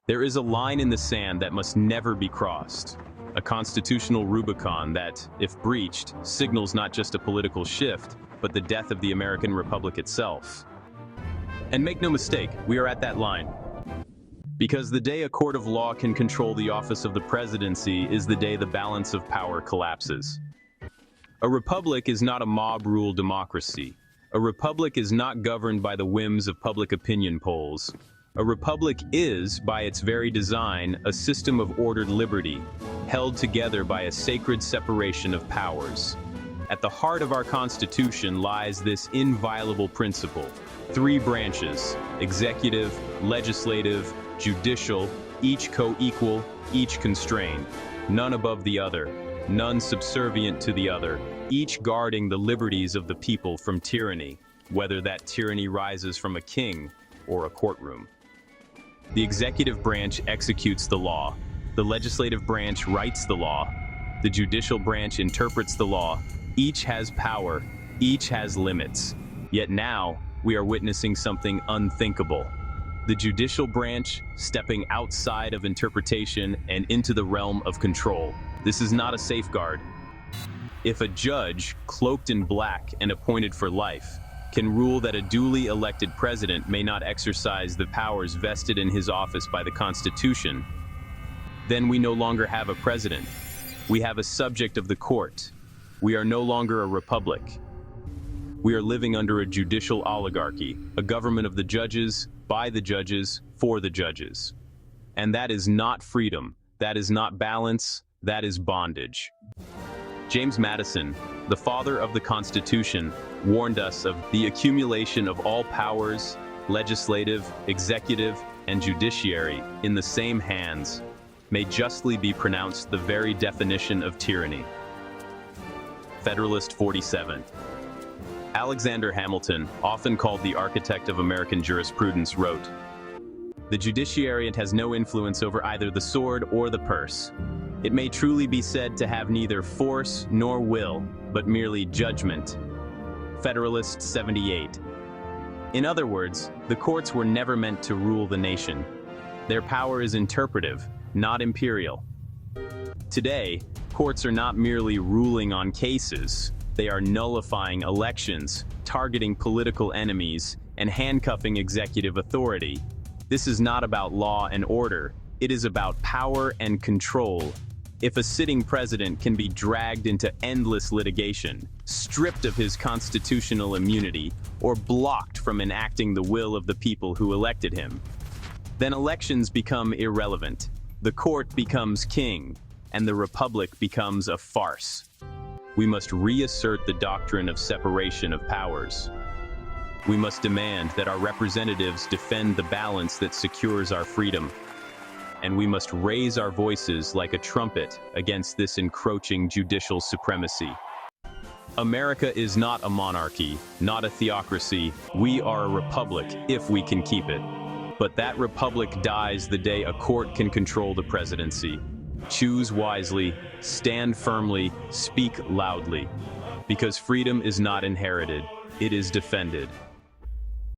There is a line in the sand that must never be crossed. A constitutional Rubicon that, if breached, signals not just a political shift, but the death of the American Republic itself. And make no mistake, we are at that line. Because the day a court of law can control the office of the presidency is the day the balance of power collapses. A republic is not a mob-rule democracy. A republic is not governed by the whims of public opinion polls. A republic is, by its very design, a system of ordered liberty, held together by a sacred separation of powers. At the heart of our Constitution lies this inviolable principle. 3 branches: executive, legislative, judicial, each co-equal, each constrained, none above the other, none subservient to the other, each guarding the liberties of the people from tyranny, whether that tyranny rises from a king or a courtroom. The executive branch executes the law. The legislative branch writes the law. The judicial branch interprets the law. Each has power. Each has limits. Yet now, we are witnessing something unthinkable. The judicial branch stepping outside of interpretation and into the realm of control. This is not a safeguard. If a judge, cloaked in black and appointed for life, can rule that a duly elected president may not exercise the powers vested in his office by the Constitution, then we no longer have a president. We have a subject of the court. We are no longer a republic. We are living under a judicial oligarchy, a government of the judges, by the judges, for the judges. And that is not freedom. That is not balance. That is bondage. James Madison, the father of the Constitution, warned us of the accumulation of all powers, legislative, executive, and judiciary, in the same hands, may justly be pronounced the very definition of tyranny. Federalist 47. Alexander Hamilton, often called the architect of American jurisprudence, wrote, "The judiciary has no influence over either the sword or the purse. It may truly be said to have neither force nor will, but merely judgment." Federalist 78. In other words, the courts were never meant to rule the nation. Their power is interpretive, not imperial. Today, courts are not merely ruling on cases. They are nullifying elections, targeting political enemies, and handcuffing executive authority. This is not about law and order. It is about power and control. If a sitting president can be dragged into endless litigation, stripped of his constitutional immunity, or blocked from enacting the will of the people who elected him, then elections become irrelevant. The court becomes king, and the republic becomes a farce. We must reassert the doctrine of separation of powers. We must demand that our representatives defend the balance that secures our freedom. And we must raise our voices like a trumpet against this encroaching judicial supremacy. America is not a monarchy, not a theocracy. We are a republic, if we can keep it. But that republic dies the day a court can control the presidency. Choose wisely, stand firmly, speak loudly. Because freedom is not inherited, it is defended.